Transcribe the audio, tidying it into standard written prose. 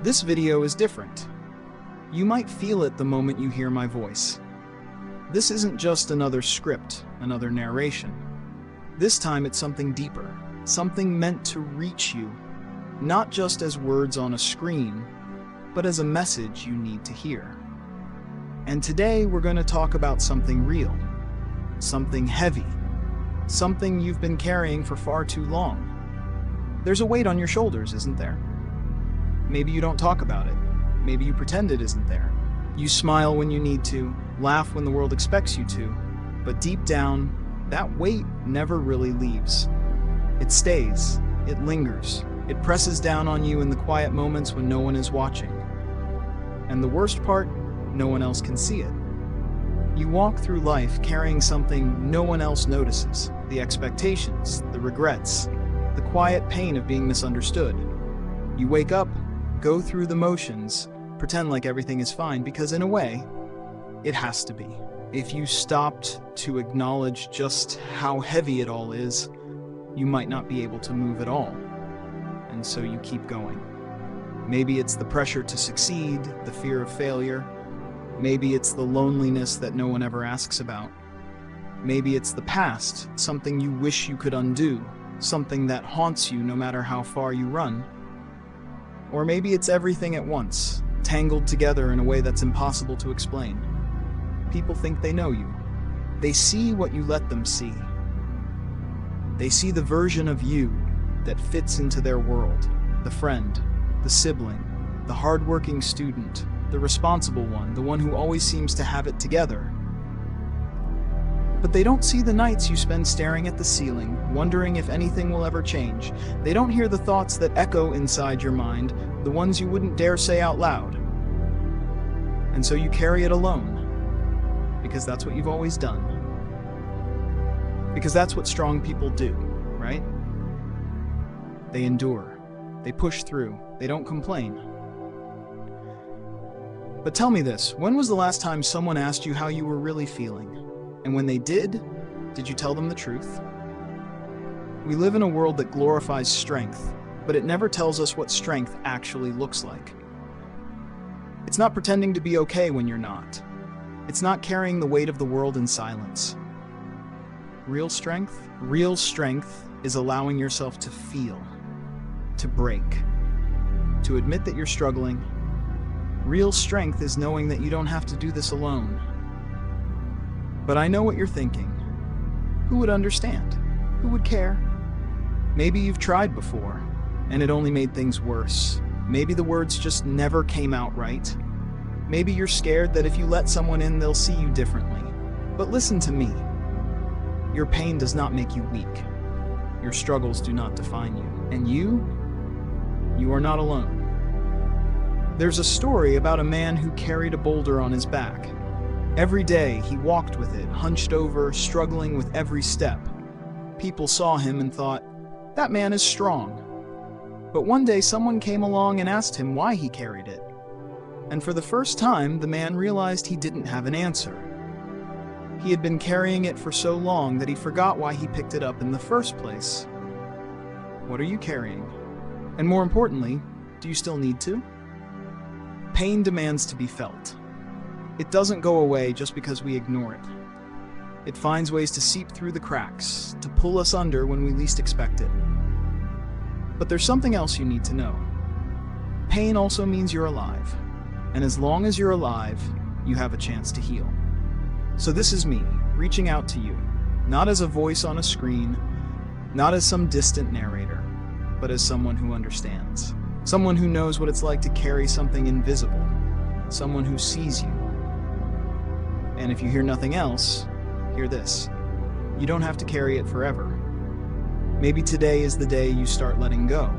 This video is different. You might feel it the moment you hear my voice. This isn't just another script, another narration. This time it's something deeper, something meant to reach you, not just as words on a screen, but as a message you need to hear. And today we're going to talk about something real, something heavy, something you've been carrying for far too long. There's a weight on your shoulders, isn't there? Maybe you don't talk about it. Maybe you pretend it isn't there. You smile when you need to, laugh when the world expects you to, but deep down, that weight never really leaves. It stays, it lingers, it presses down on you in the quiet moments when no one is watching. And the worst part, no one else can see it. You walk through life carrying something no one else notices, the expectations, the regrets, the quiet pain of being misunderstood. You wake up, go through the motions, pretend like everything is fine, because in a way, it has to be. If you stopped to acknowledge just how heavy it all is, you might not be able to move at all. And so you keep going. Maybe it's the pressure to succeed, the fear of failure. Maybe it's the loneliness that no one ever asks about. Maybe it's the past, something you wish you could undo, something that haunts you no matter how far you run. Or maybe it's everything at once, tangled together in a way that's impossible to explain. People think they know you. They see what you let them see. They see the version of you that fits into their world, the friend, the sibling, the hardworking student, the responsible one, the one who always seems to have it together. But they don't see the nights you spend staring at the ceiling, wondering if anything will ever change. They don't hear the thoughts that echo inside your mind, the ones you wouldn't dare say out loud. And so you carry it alone, because that's what you've always done. Because that's what strong people do, right? They endure, they push through, they don't complain. But tell me this, when was the last time someone asked you how you were really feeling? And when they did you tell them the truth? We live in a world that glorifies strength, but it never tells us what strength actually looks like. It's not pretending to be okay when you're not. It's not carrying the weight of the world in silence. Real strength is allowing yourself to feel, to break, to admit that you're struggling. Real strength is knowing that you don't have to do this alone. But I know what you're thinking. Who would understand? Who would care? Maybe you've tried before, and it only made things worse. Maybe the words just never came out right. Maybe you're scared that if you let someone in, they'll see you differently. But listen to me. Your pain does not make you weak. Your struggles do not define you. And you are not alone. There's a story about a man who carried a boulder on his back. Every day, he walked with it, hunched over, struggling with every step. People saw him and thought, that man is strong. But one day, someone came along and asked him why he carried it. And for the first time, the man realized he didn't have an answer. He had been carrying it for so long that he forgot why he picked it up in the first place. What are you carrying? And more importantly, do you still need to? Pain demands to be felt. It doesn't go away just because we ignore it. It finds ways to seep through the cracks, to pull us under when we least expect it. But there's something else you need to know. Pain also means you're alive. And as long as you're alive, you have a chance to heal. So this is me, reaching out to you, not as a voice on a screen, not as some distant narrator, but as someone who understands. Someone who knows what it's like to carry something invisible. Someone who sees you. And if you hear nothing else, hear this. You don't have to carry it forever. Maybe today is the day you start letting go.